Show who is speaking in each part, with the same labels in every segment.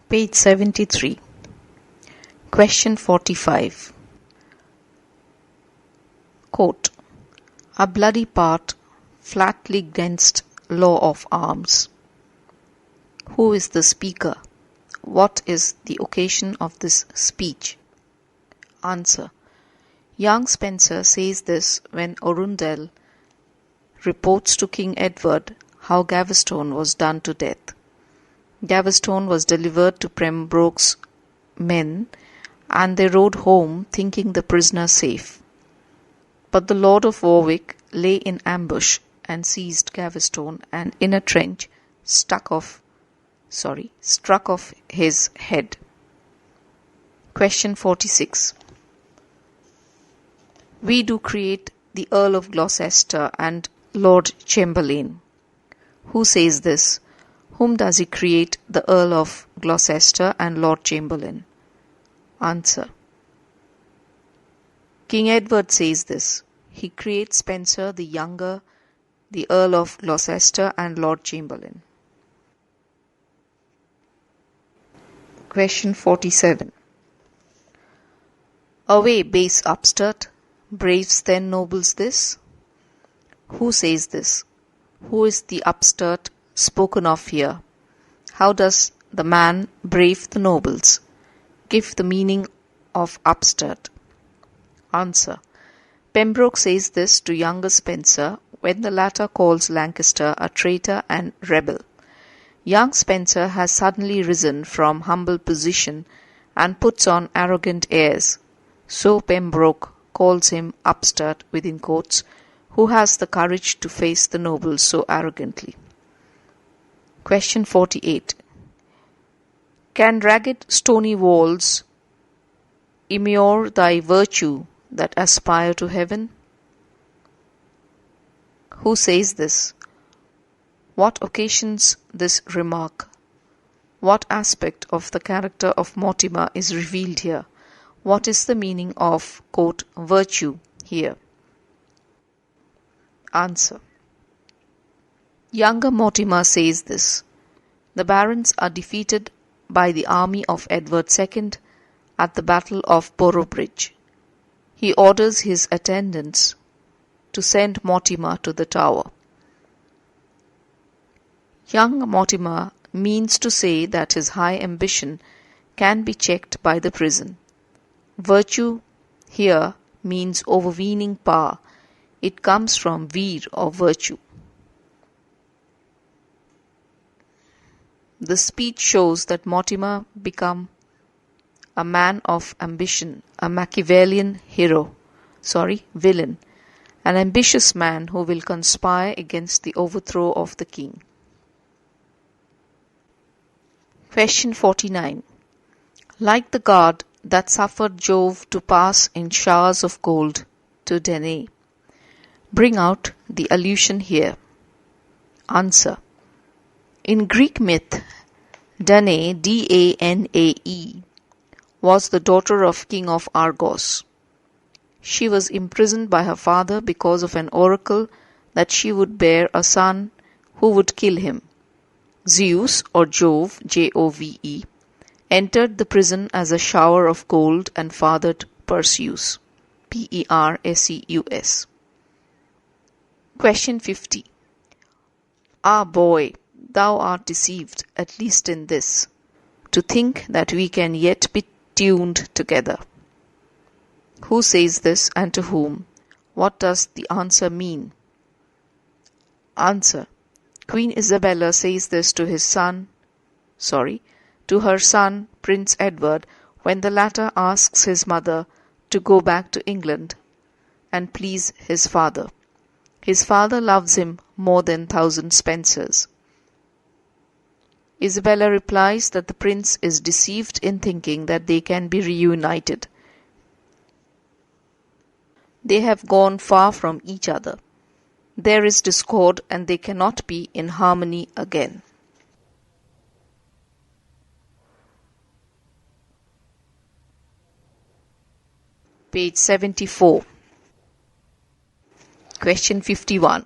Speaker 1: Page 73. Question 45. Quote, a bloody part flatly against law of arms. Who is the speaker? What is the occasion of this speech? Answer. Young Spencer says this when Arundel reports to King Edward how Gaveston was done to death. Gaveston was delivered to Pembroke's men, and they rode home thinking the prisoner safe. But the Lord of Warwick lay in ambush and seized Gaveston, and in a trench struck off his head. Question 46. We do create the Earl of Gloucester and Lord Chamberlain. Who says this? Whom does he create the Earl of Gloucester and Lord Chamberlain? Answer. King Edward says this. He creates Spencer the younger, the Earl of Gloucester and Lord Chamberlain. Question 47. Away, base upstart, braves then nobles this? Who says this? Who is the upstart spoken of here? How does the man brave the nobles? Give the meaning of upstart. Answer. Pembroke says this to younger Spencer when the latter calls Lancaster a traitor and rebel. Young Spencer has suddenly risen from humble position and puts on arrogant airs. So Pembroke calls him upstart within quotes, who has the courage to face the nobles so arrogantly. Question 48. Can ragged stony walls immure thy virtue that aspire to heaven? Who says this? What occasions this remark? What aspect of the character of Mortimer is revealed here? What is the meaning of, quote, virtue here? Answer. Younger Mortimer says this. The barons are defeated by the army of Edward II at the Battle of Boroughbridge. He orders his attendants to send Mortimer to the Tower. Young Mortimer means to say that his high ambition can be checked by the prison. Virtue here means overweening power. It comes from vir or virtue. The speech shows that Mortimer become a man of ambition, a Machiavellian villain, an ambitious man who will conspire against the overthrow of the king. Question 49. Like the god that suffered Jove to pass in showers of gold to Danae, bring out the allusion here. Answer. In Greek myth, Danae, Danae, was the daughter of King of Argos. She was imprisoned by her father because of an oracle that she would bear a son who would kill him. Zeus, or Jove, Jove, entered the prison as a shower of gold and fathered Perseus, Perseus. Question 50. Ah, boy, thou art deceived, at least in this, to think that we can yet be tuned together. Who says this and to whom? What does the answer mean? Answer. Queen Isabella says this to her son, Prince Edward, when the latter asks his mother to go back to England and please his father. His father loves him more than 1,000 Spencers. Isabella replies that the prince is deceived in thinking that they can be reunited. They have gone far from each other. There is discord and they cannot be in harmony again. Page 74. Question 51.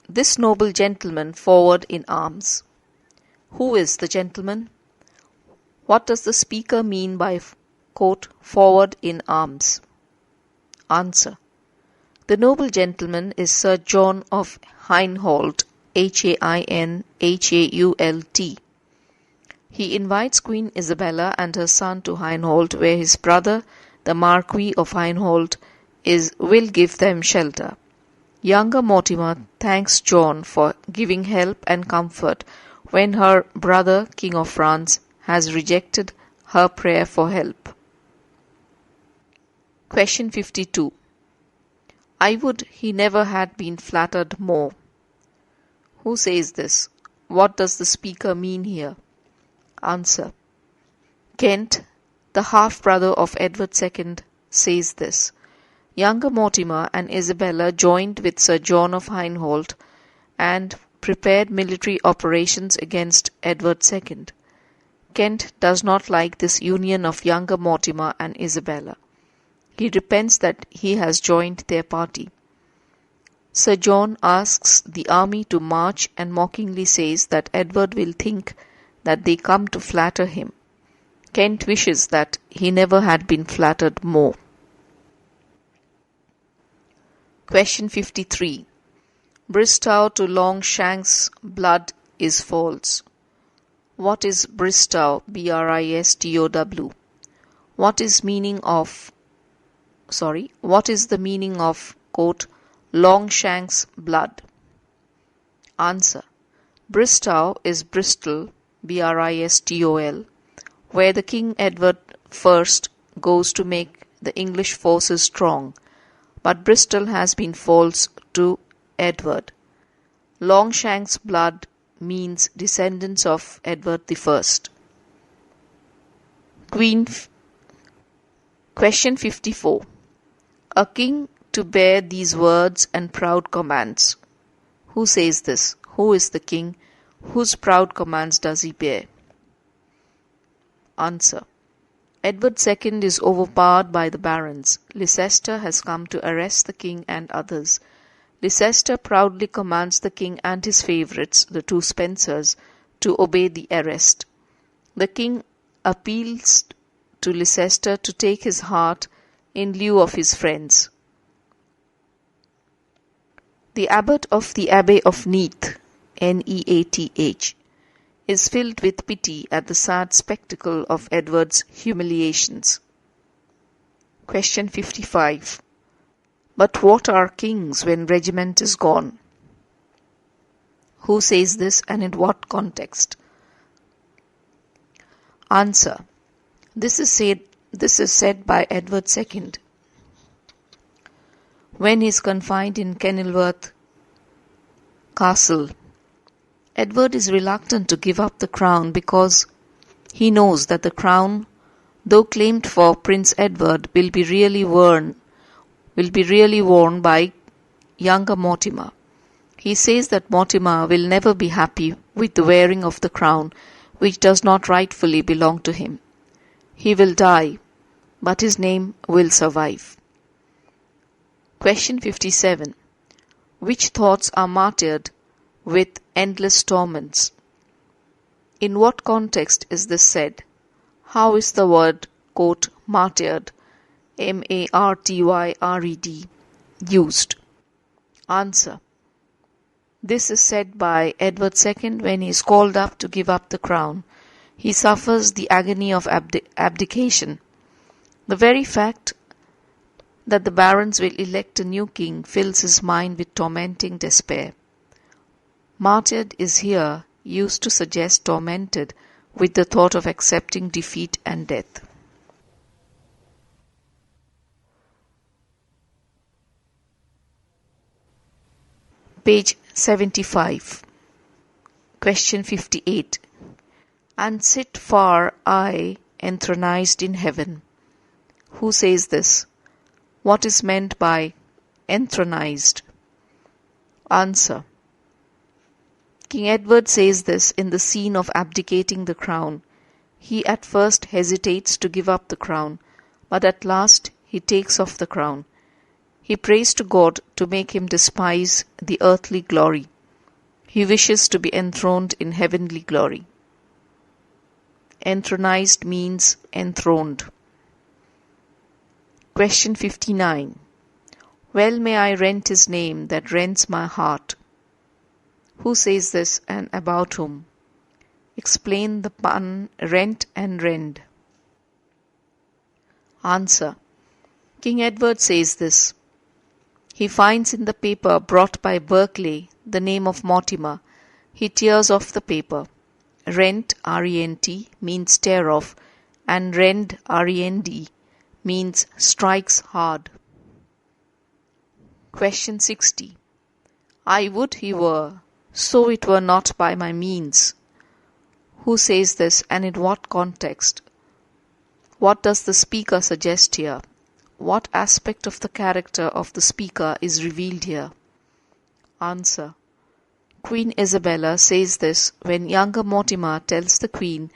Speaker 1: This noble gentleman forward in arms. Who is the gentleman? What does the speaker mean by, quote, forward in arms? Answer. The noble gentleman is Sir John of Hainault, Hainhault. He invites Queen Isabella and her son to Hainault, where his brother, the Marquis of Hainault, will give them shelter. Younger Mortimer thanks John for giving help and comfort when her brother, King of France, has rejected her prayer for help. Question 52. I would he never had been flattered more. Who says this? What does the speaker mean here? Answer. Kent, the half-brother of Edward II, says this. Younger Mortimer and Isabella joined with Sir John of Hainault and prepared military operations against Edward II. Kent does not like this union of younger Mortimer and Isabella. He repents that he has joined their party. Sir John asks the army to march and mockingly says that Edward will think that they come to flatter him. Kent wishes that he never had been flattered more. Question 53. Bristow to Longshanks' blood is false. What is Bristow? Bristow. What is the meaning of, quote, Longshanks' blood? Answer. Bristow is Bristol, Bristol, where the King Edward I goes to make the English forces strong, but Bristol has been false to Edward. Longshanks' blood means descendants of Edward I. Question 54. A king to bear these words and proud commands. Who says this? Who is the king? Whose proud commands does he bear? Answer. Edward II is overpowered by the barons. Leicester has come to arrest the king and others. Leicester proudly commands the king and his favourites, the two Spencers, to obey the arrest. The king appeals to Leicester to take his heart in lieu of his friends. The abbot of the Abbey of Neath, Neath, is filled with pity at the sad spectacle of Edward's humiliations. Question 55. But what are kings when regiment is gone? Who says this and in what context? Answer. This is said by Edward II when he is confined in Kenilworth Castle. Edward is reluctant to give up the crown because he knows that the crown, though claimed for Prince Edward, will be really worn by younger Mortimer. He says that Mortimer will never be happy with the wearing of the crown, which does not rightfully belong to him. He will die, but his name will survive. Question 57. Which thoughts are martyred with endless torments? In what context is this said? How is the word, quote, martyred, martyred, used? Answer. This is said by Edward II when he is called up to give up the crown. He suffers the agony of abdication. The very fact that the barons will elect a new king fills his mind with tormenting despair. Martyred is here used to suggest tormented with the thought of accepting defeat and death. Page 75. Question 58. And sit far I enthronized in heaven. Who says this? What is meant by enthronized? Answer. King Edward says this in the scene of abdicating the crown. He at first hesitates to give up the crown, but at last he takes off the crown. He prays to God to make him despise the earthly glory. He wishes to be enthroned in heavenly glory. Enthronized means enthroned. Question 59. Well may I rent his name that rents my heart. Who says this and about whom? Explain the pun rent and rend. Answer. King Edward says this. He finds in the paper brought by Berkeley the name of Mortimer. He tears off the paper. Rent, R-E-N-T, means tear off, and rend, R-E-N-D, means strikes hard. Question 60. I would he were, so it were not by my means. Who says this and in what context? What does the speaker suggest here? What aspect of the character of the speaker is revealed here? Answer. Queen Isabella says this when younger Mortimer tells the Queen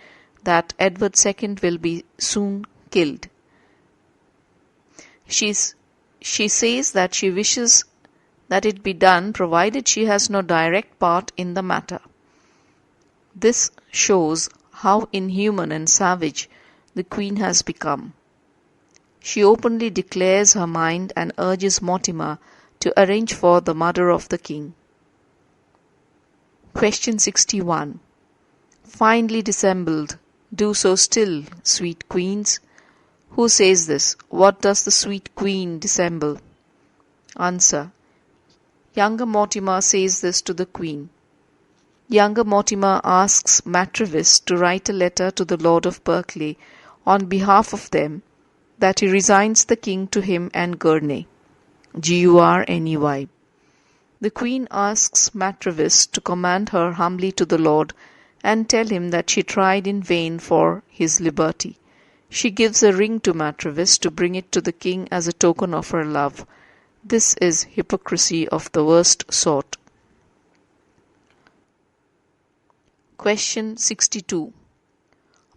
Speaker 1: that Edward II will be soon killed. She says that she wishes that it be done provided she has no direct part in the matter. This shows how inhuman and savage the Queen has become. She openly declares her mind and urges Mortimer to arrange for the murder of the King. Question 61. Finely dissembled, do so still, sweet queens. Who says this? What does the sweet Queen dissemble? Answer. Younger Mortimer says this to the Queen. Younger Mortimer asks Matrevis to write a letter to the Lord of Berkeley on behalf of them that he resigns the King to him and Gurney. Gurney. The Queen asks Matrevis to commend her humbly to the Lord and tell him that she tried in vain for his liberty. She gives a ring to Matrevis to bring it to the King as a token of her love. This is hypocrisy of the worst sort. Question 62.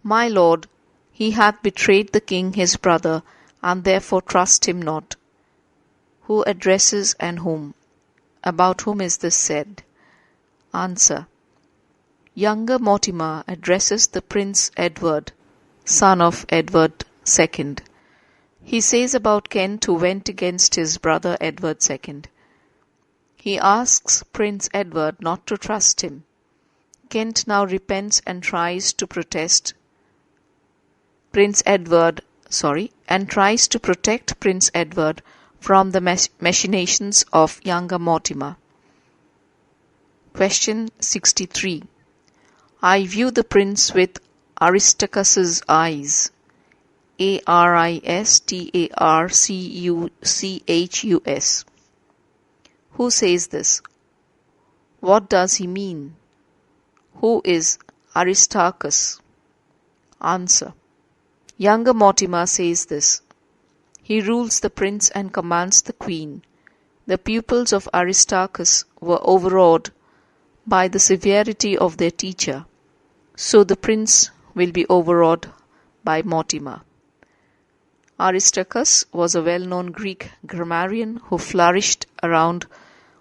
Speaker 1: My lord, he hath betrayed the King his brother, and therefore trust him not. Who addresses and whom? About whom is this said? Answer. Younger Mortimer addresses the Prince Edward, son of Edward II. He says about Kent who went against his brother Edward II. He asks Prince Edward not to trust him. Kent now repents and tries to protect Prince Edward from the machinations of younger Mortimer. Question 63. I view the prince with Aristarchus's eyes. Aristarchus. Who says this? What does he mean? Who is Aristarchus? Answer. Younger Mortimer says this. He rules the prince and commands the queen. The pupils of Aristarchus were overawed by the severity of their teacher, so the prince will be overawed by Mortimer. Aristarchus was a well-known Greek grammarian who flourished around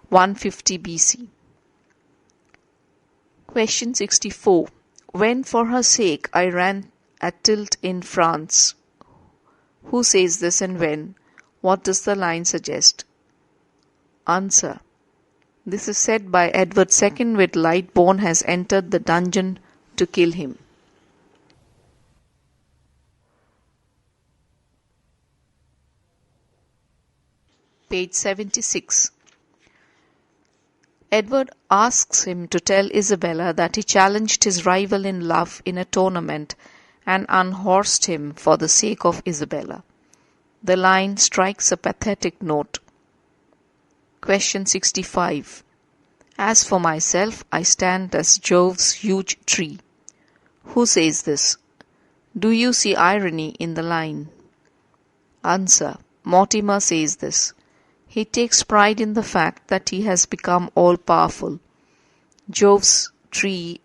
Speaker 1: 150 BC. Question 64. When for her sake I ran at tilt in France. Who says this and when? What does the line suggest? Answer. This is said by Edward II when Lightborn has entered the dungeon to kill him. Page 76. Edward asks him to tell Isabella that he challenged his rival in love in a tournament and unhorsed him for the sake of Isabella. The line strikes a pathetic note. Question 65. As for myself, I stand as Jove's huge tree. Who says this? Do you see irony in the line? Answer. Mortimer says this. He takes pride in the fact that he has become all-powerful. Jove's tree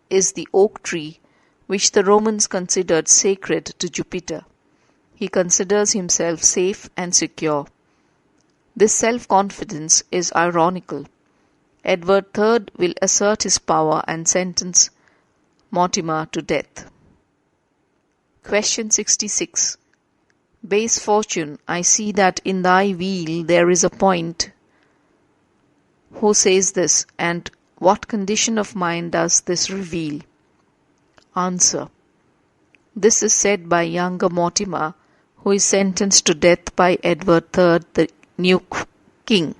Speaker 1: is the oak tree which the Romans considered sacred to Jupiter. He considers himself safe and secure. This self-confidence is ironical. Edward III will assert his power and sentence Mortimer to death. Question 66. Base fortune, I see that in thy wheel there is a point. Who says this, and what condition of mind does this reveal? Answer. This is said by younger Mortimer, who is sentenced to death by Edward III, the new king.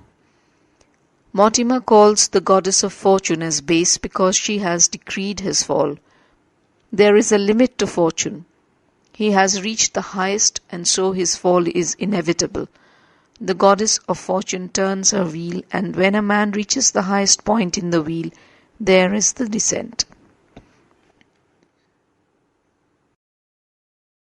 Speaker 1: Mortimer calls the goddess of fortune as base because she has decreed his fall. There is a limit to fortune. He has reached the highest, and so his fall is inevitable. The goddess of fortune turns her wheel, and when a man reaches the highest point in the wheel, there is the descent.